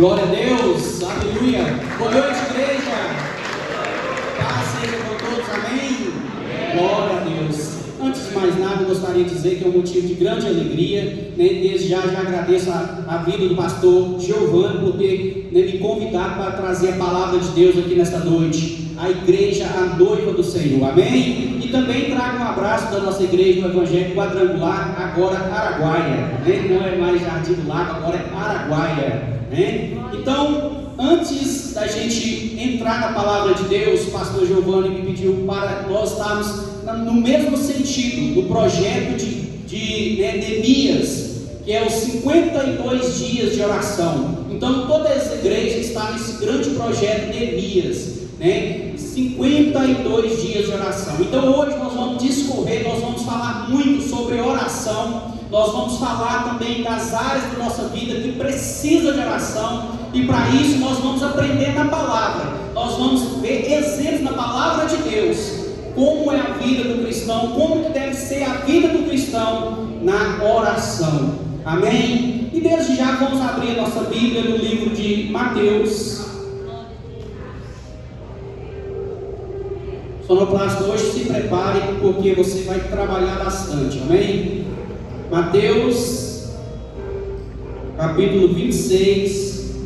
Glória a Deus, aleluia. Boa noite, igreja. Paz seja com todos, amém? Glória a Deus. Antes de mais nada, eu gostaria de dizer que é um motivo de grande alegria, né? Desde já agradeço a vida do pastor Giovanni por ter, né, me convidado para trazer a palavra de Deus aqui nesta noite. A igreja, a noiva do Senhor, amém? E também trago um abraço da nossa igreja do Evangelho Quadrangular, agora Araguaia, né? Não é mais Jardim do Lago, agora é Araguaia. Então, antes da gente entrar na palavra de Deus, o pastor Giovanni me pediu para nós estarmos no mesmo sentido do projeto de Neemias, que é os 52 dias de oração. Então, toda essa igreja está nesse grande projeto Neemias, 52 dias de oração. Então, hoje nós vamos discorrer, nós vamos falar muito sobre oração. Nós vamos falar também das áreas da nossa vida que precisa de oração, e para isso nós vamos aprender na palavra. Nós vamos ver exemplos na palavra de Deus, como é a vida do cristão, como que deve ser a vida do cristão na oração. Amém? E desde já vamos abrir a nossa Bíblia no livro de Mateus. Sonoplasta, hoje se prepare, porque você vai trabalhar bastante, amém? Mateus, capítulo 26,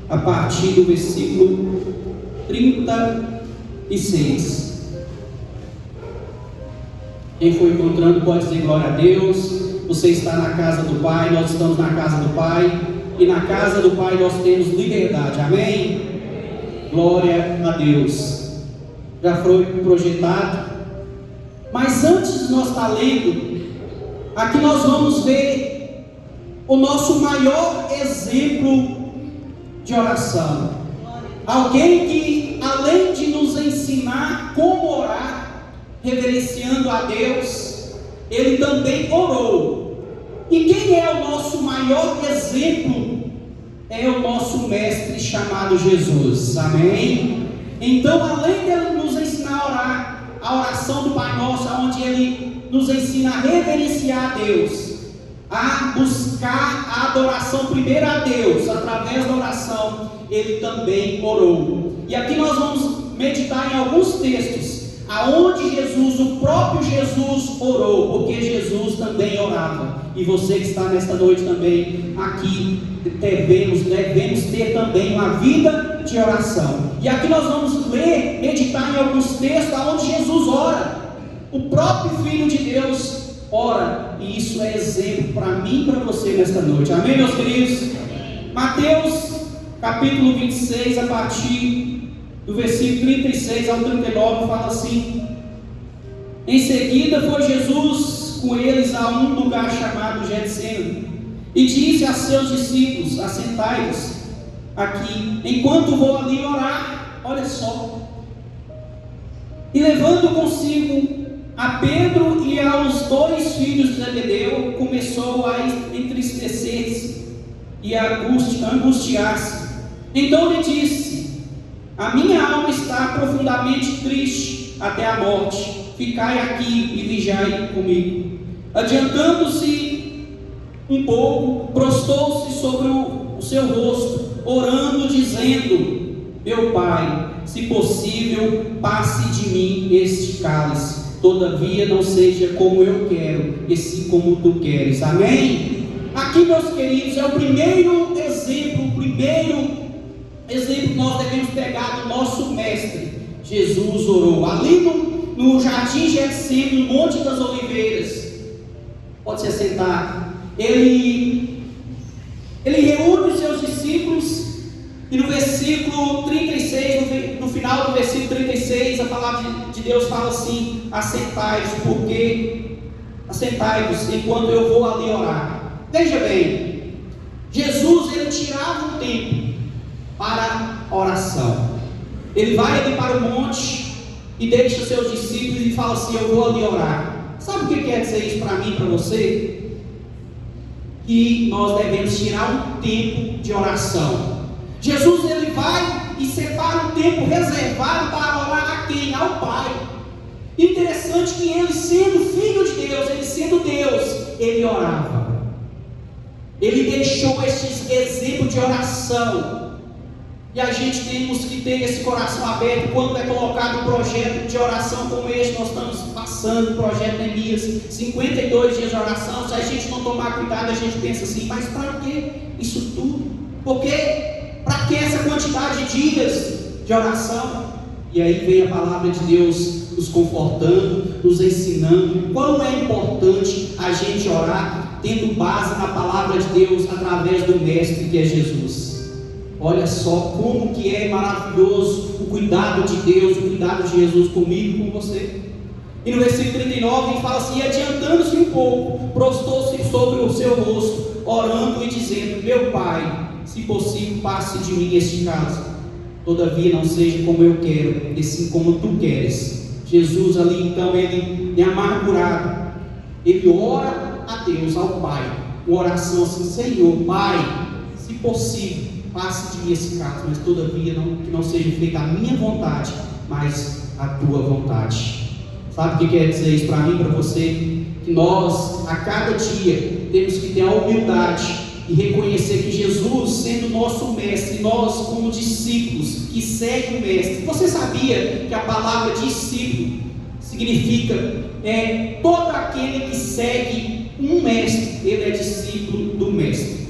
a partir do versículo 36. Quem foi encontrando pode dizer glória a Deus. Você está na casa do Pai, nós estamos na casa do Pai, e na casa do Pai nós temos liberdade, amém? Glória a Deus. Já foi projetado. Mas antes de nós estar lendo, aqui nós vamos ver o nosso maior exemplo de oração. Alguém que, além de nos ensinar como orar, reverenciando a Deus, ele também orou. E quem é o nosso maior exemplo? É o nosso mestre chamado Jesus, amém? Então, além de ele nos ensinar a orar, a oração do Pai Nosso, onde ele nos ensina a reverenciar a Deus, a buscar a adoração primeiro a Deus, através da oração, ele também orou. E aqui nós vamos meditar em alguns textos, aonde Jesus, o próprio Jesus orou, porque Jesus também orava. E você que está nesta noite também aqui, devemos ter também uma vida de oração. E aqui nós vamos ler, meditar em alguns textos aonde Jesus ora. O próprio Filho de Deus ora, e isso é exemplo para mim e para você nesta noite, amém, meus queridos? Mateus capítulo 26, a partir do versículo 36 ao 39, fala assim: em seguida foi Jesus com eles a um lugar chamado Getsemane, e disse a seus discípulos: assentai-vos aqui, enquanto vou ali orar. Olha só. E levando consigo a Pedro e aos dois filhos de Zebedeu, começou a entristecer-se e a angustiar-se. Então lhe disse: a minha alma está profundamente triste até a morte. Ficai aqui e vigiai comigo. Adiantando-se um pouco, prostou-se sobre o seu rosto, orando, dizendo: meu Pai, se possível, passe de mim este cálice. Todavia não seja como eu quero, e sim como tu queres. Amém? Aqui, meus queridos, é o primeiro exemplo que nós devemos pegar do nosso mestre. Jesus orou ali no jardim Getsemane, no Monte das Oliveiras. Pode se sentar. Ele reúne os seus discípulos, e no versículo 36, no final do versículo 36, a palavra de Deus fala assim: assentai-vos enquanto eu vou ali orar. Veja bem, Jesus, ele tirava um tempo para a oração. Ele vai ali para o monte e deixa os seus discípulos e fala assim: eu vou ali orar. Sabe o que quer dizer isso para mim e para você? Que nós devemos tirar um tempo de oração. Jesus, ele vai e separa um tempo reservado para orar a quem? Ao Pai. Interessante que ele, sendo Filho de Deus, ele sendo Deus, ele orava. Ele deixou estes exemplos de oração. E a gente temos que ter esse coração aberto quando é colocado um projeto de oração como este. Nós estamos passando o projeto Neemias, 52 dias de oração. Se a gente não tomar cuidado, a gente pensa assim, mas para que isso tudo? Para que essa quantidade de dias de oração? E aí vem a palavra de Deus nos confortando, nos ensinando quão é importante a gente orar, tendo base na palavra de Deus através do Mestre que é Jesus. Olha só como que é maravilhoso o cuidado de Deus, o cuidado de Jesus comigo e com você. E no versículo 39 ele fala assim: e adiantando-se um pouco, prostou-se sobre o seu rosto, orando e dizendo: meu Pai, se possível, passe de mim este cálice, todavia não seja como eu quero, e sim como tu queres. Jesus ali então, ele é amargurado, ele ora a Deus, ao Pai, uma oração assim: Senhor, Pai, se possível, passe de mim esse cálice, mas todavia que não seja feita a minha vontade, mas a tua vontade. Sabe o que quer dizer isso para mim e para você? Que nós, a cada dia, temos que ter a humildade e reconhecer que Jesus, sendo nosso mestre, nós como discípulos que seguem o mestre. Você sabia que a palavra discípulo significa todo aquele que segue um mestre, ele é discípulo do mestre.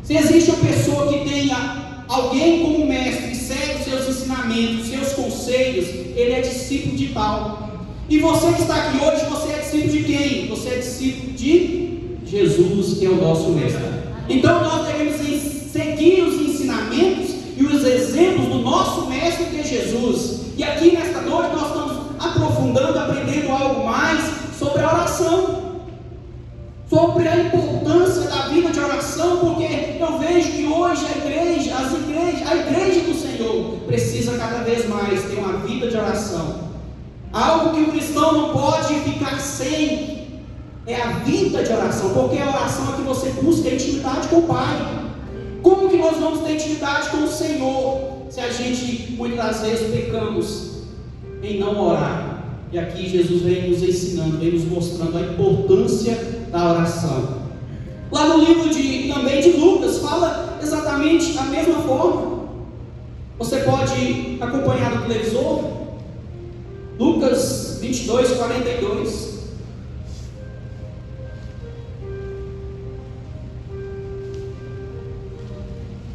Se existe uma pessoa que tenha alguém como mestre, segue os seus ensinamentos, seus conselhos, ele é discípulo de tal. E você que está aqui hoje, você é discípulo de quem? Você é discípulo de Jesus, que é o nosso mestre. Então nós devemos seguir os ensinamentos e os exemplos do nosso mestre, que é Jesus. E aqui nesta noite nós estamos aprofundando, aprendendo algo mais sobre a oração, sobre a importância da vida de oração, porque eu vejo que hoje a igreja do Senhor precisa cada vez mais ter uma vida de oração. Algo que o cristão não pode ficar sem é a vida de oração, porque a oração é que você busca intimidade com o Pai. Como que nós vamos ter intimidade com o Senhor se a gente muitas vezes pecamos em não orar? E aqui Jesus vem nos ensinando, vem nos mostrando a importância da oração. Lá no livro também de Lucas fala exatamente a mesma forma. Você pode acompanhar no televisor, Lucas 22, 42.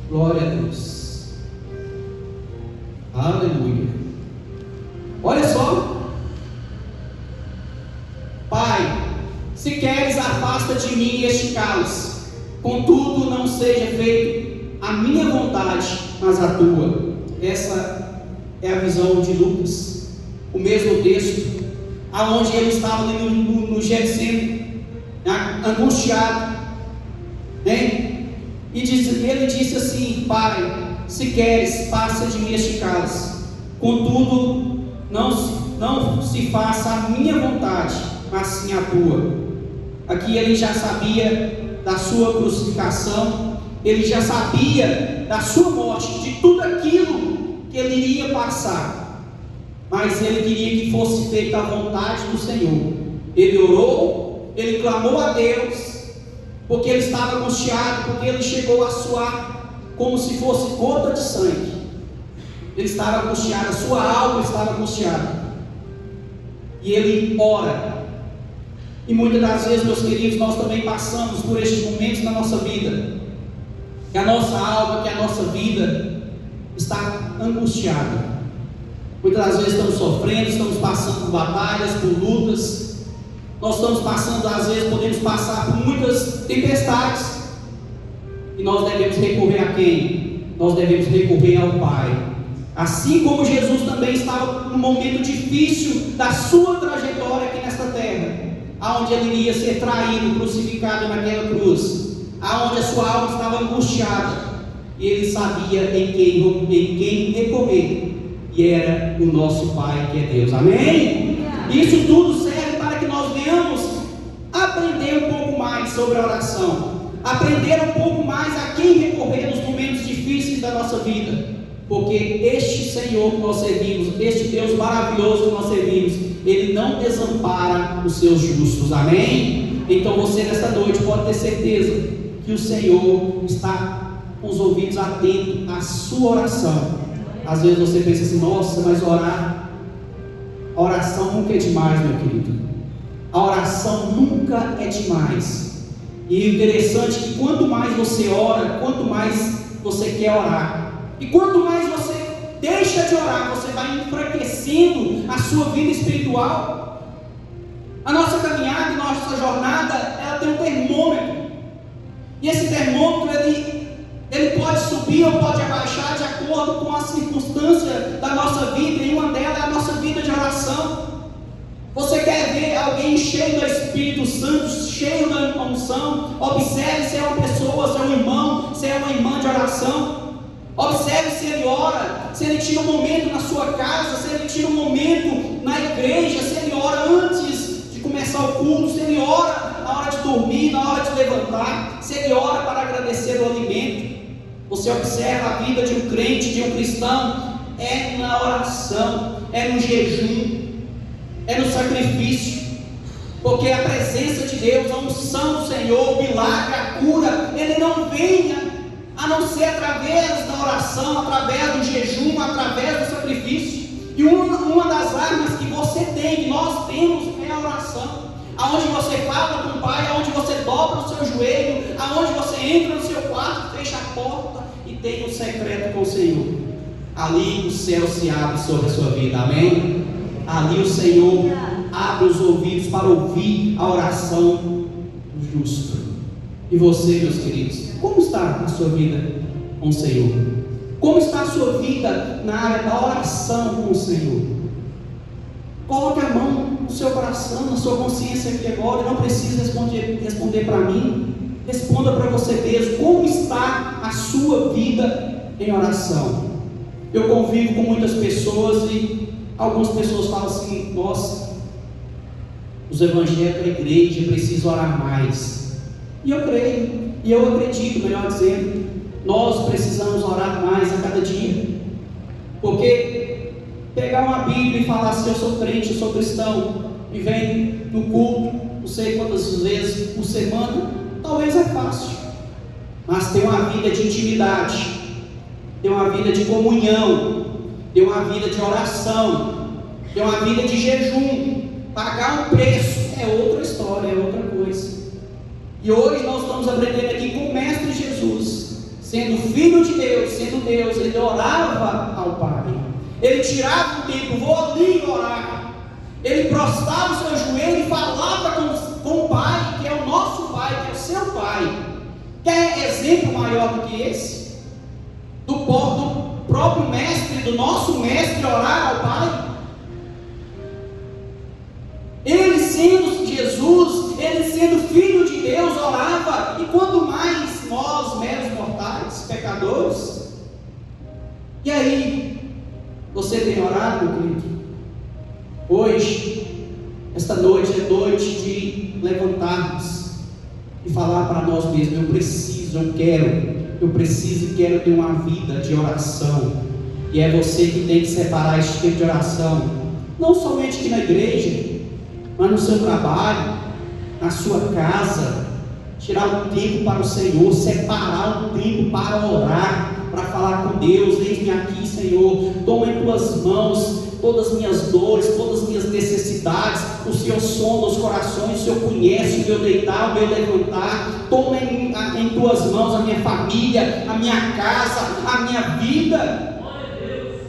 Glória a Deus. Aleluia. Olha só. Pai, se queres, afasta de mim este cálice, contudo não seja feito a minha vontade, mas a tua. Essa é a visão de Lucas. O mesmo texto, aonde ele estava ali no Getsemane, angustiado, né? E ele disse assim: Pai, se queres, passa de mim este cálice, contudo não se faça a minha vontade, mas sim a tua. Aqui ele já sabia da sua crucificação, ele já sabia da sua morte, de tudo aquilo que ele iria passar, mas ele queria que fosse feita a vontade do Senhor. Ele orou, ele clamou a Deus, porque ele estava angustiado, porque ele chegou a suar como se fosse gota de sangue. Ele estava angustiado, a sua alma estava angustiada, e ele ora. E muitas das vezes, meus queridos, nós também passamos por estes momentos na nossa vida, que a nossa alma, que a nossa vida está angustiada. Muitas das vezes estamos sofrendo, estamos passando por batalhas, por lutas. Nós estamos passando, às vezes podemos passar por muitas tempestades. E nós devemos recorrer a quem? Nós devemos recorrer ao Pai. Assim como Jesus também estava num momento difícil da sua trajetória aqui nesta terra, aonde ele iria ser traído, crucificado naquela cruz, aonde a sua alma estava angustiada, e ele sabia em quem recorrer, e era o nosso Pai, que é Deus. Amém? Isso tudo serve para que nós venhamos aprender um pouco mais sobre a oração, aprender um pouco mais a quem recorrer nos momentos difíceis da nossa vida, porque este Senhor que nós servimos, este Deus maravilhoso que nós servimos, Ele não desampara os seus justos. Amém? Então você nesta noite pode ter certeza que o Senhor está com os ouvidos atentos à sua oração. Às vezes você pensa assim: nossa, mas orar, a oração nunca é demais, meu querido. A oração nunca é demais. E o interessante é que quanto mais você ora, quanto mais você quer orar, e quanto mais você deixa de orar, você vai enfraquecendo a sua vida espiritual. A nossa caminhada, a nossa jornada, ela tem um termômetro. E esse termômetro, ele pode subir ou pode abaixar de acordo com a circunstância da nossa vida, e uma delas é a nossa vida de oração. Você quer ver alguém cheio do Espírito Santo, cheio da unção? Observe se é uma pessoa, se é um irmão, se é uma irmã de oração. Observe se ele ora, se ele tira um momento na sua casa, se ele tira um momento na igreja, se ele ora antes de começar o culto, se ele ora na hora de dormir, na hora de levantar, se ele ora para agradecer o alimento. Você observa a vida de um crente, de um cristão, é na oração, é no jejum, é no sacrifício, porque a presença de Deus, a unção do Senhor, o milagre, a cura, ele não vem a não ser através da oração, através do jejum, através do sacrifício. E uma das armas que você tem, que nós temos, é a oração. Aonde você fala com o Pai, aonde você dobra o seu joelho, aonde você entra no seu quarto, fecha a porta e tem um secreto com o Senhor. Ali o céu se abre sobre a sua vida, amém? Ali o Senhor abre os ouvidos para ouvir a oração do justo. E você, meus queridos, como está a sua vida com o Senhor? Como está a sua vida na área da oração com o Senhor? Coloque a mão no seu coração, na sua consciência aqui agora. Não precisa responder para mim. Responda para você mesmo. Como está a sua vida em oração? Eu convivo com muitas pessoas e algumas pessoas falam assim: nossa, os evangélicos da igreja precisam orar mais. E eu creio, e eu acredito, melhor dizendo, nós precisamos orar mais a cada dia. Porque pegar uma Bíblia e falar assim: eu sou crente, eu sou cristão, e vem no culto, não sei quantas vezes por semana, talvez é fácil. Mas ter uma vida de intimidade, ter uma vida de comunhão, ter uma vida de oração, ter uma vida de jejum, pagar um preço, é outra história, é outra coisa. E hoje nós estamos aprendendo aqui com o Mestre Jesus, sendo Filho de Deus, sendo Deus, ele orava ao Pai, ele tirava o tempo, vou ali orar, ele prostrava o seu joelho e falava com o Pai, que é o nosso Pai, que é o seu Pai. Quer exemplo maior do que esse? Do próprio Mestre, do nosso Mestre orar ao Pai? Ele sendo Jesus, ele sendo Filho de Deus, orava. E quanto mais nós, meros mortais, pecadores. E aí, você tem orado, meu querido? Hoje, esta noite é noite de levantarmos e falar para nós mesmos: eu preciso, eu preciso e quero ter uma vida de oração. E é você que tem que separar esse tempo de oração, não somente aqui na igreja, mas no seu trabalho, na sua casa. Tirar um tempo para o Senhor, separar um tempo para orar, para falar com Deus. Eis-me aqui, Senhor, toma em tuas mãos todas as minhas dores, todas as minhas necessidades. O Senhor sonda os corações, o Senhor conhece o meu deitar, o meu levantar. Toma em tuas mãos a minha família, a minha casa, a minha vida.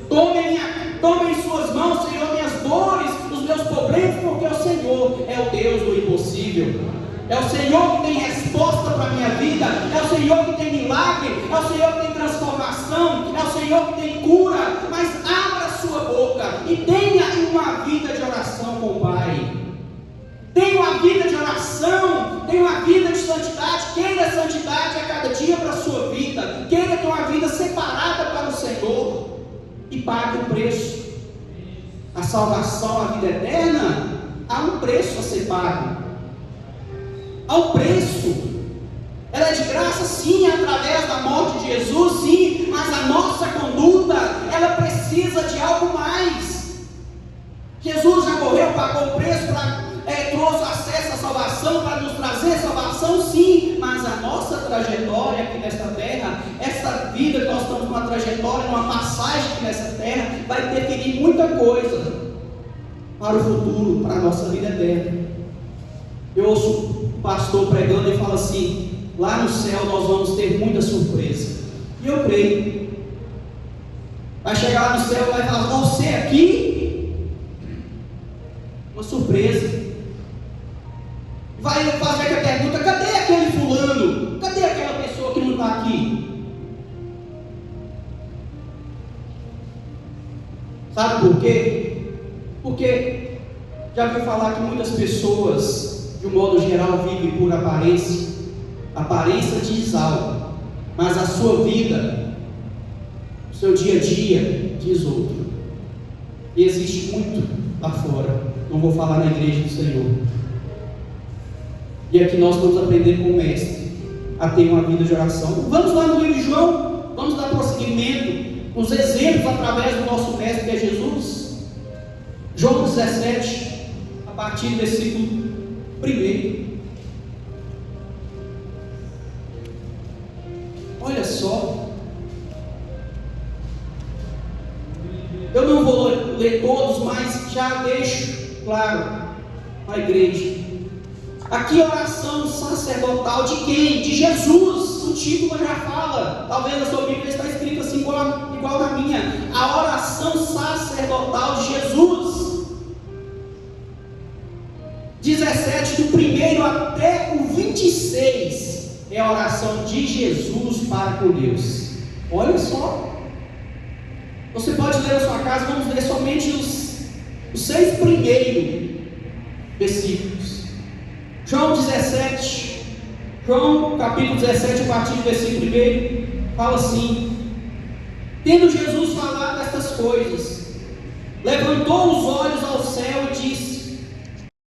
Toma em suas mãos, Senhor, minhas dores, os meus problemas, porque o Senhor é o Deus do impossível. É o Senhor que tem resposta para a minha vida, é o Senhor que tem milagre, é o Senhor que tem transformação, é o Senhor que tem cura. Mas abra a sua boca e tenha uma vida de oração com o Pai. Tenha uma vida de oração, tenha uma vida de santidade. Queira santidade a cada dia para a sua vida. Queira ter uma vida separada para o Senhor e pague o preço. A salvação, a vida eterna, há um preço a ser pago. Há um preço. Ela é de graça, sim, através da morte de Jesus, sim, mas a nossa conduta, ela precisa de algo mais. Jesus já morreu, pagou o preço, trouxe acesso à salvação, para nos trazer salvação, sim, mas a nossa trajetória aqui nesta terra, essa vida que nós estamos numa trajetória, numa passagem aqui nessa terra, vai definir muita coisa para o futuro, para a nossa vida eterna. Eu ouço o pastor pregando e fala assim: lá no céu nós vamos ter muita surpresa. E eu creio. Vai chegar lá no céu e vai falar: você aqui? Uma surpresa. Vai fazer a pergunta: cadê aquele fulano? Cadê aquela pessoa que não está aqui? Sabe por quê? Porque já ouviu falar que muitas pessoas, de um modo geral, vivem por aparência. Aparência diz algo, mas a sua vida, o seu dia a dia, diz outro. E existe muito lá fora. Não vou falar na igreja do Senhor. E aqui nós vamos aprender com o Mestre a ter uma vida de oração. Vamos lá no livro de João, vamos dar prosseguimento, os exemplos através do nosso Mestre que é Jesus. João 17, a partir do versículo 1. Olha só, eu não vou ler todos, mas já deixo claro para a igreja. Aqui a oração sacerdotal de quem? De Jesus. O título já fala. Talvez a sua Bíblia está escrita assim igual na minha. A oração sacerdotal de Jesus. 17, do 1 até o 26, é a oração de Jesus para com Deus. Olha só. Você pode ler na sua casa, vamos ler somente os 6 primeiros versículos. João 17, João capítulo 17, a partir do versículo 1, fala assim: tendo Jesus falado estas coisas, levantou os olhos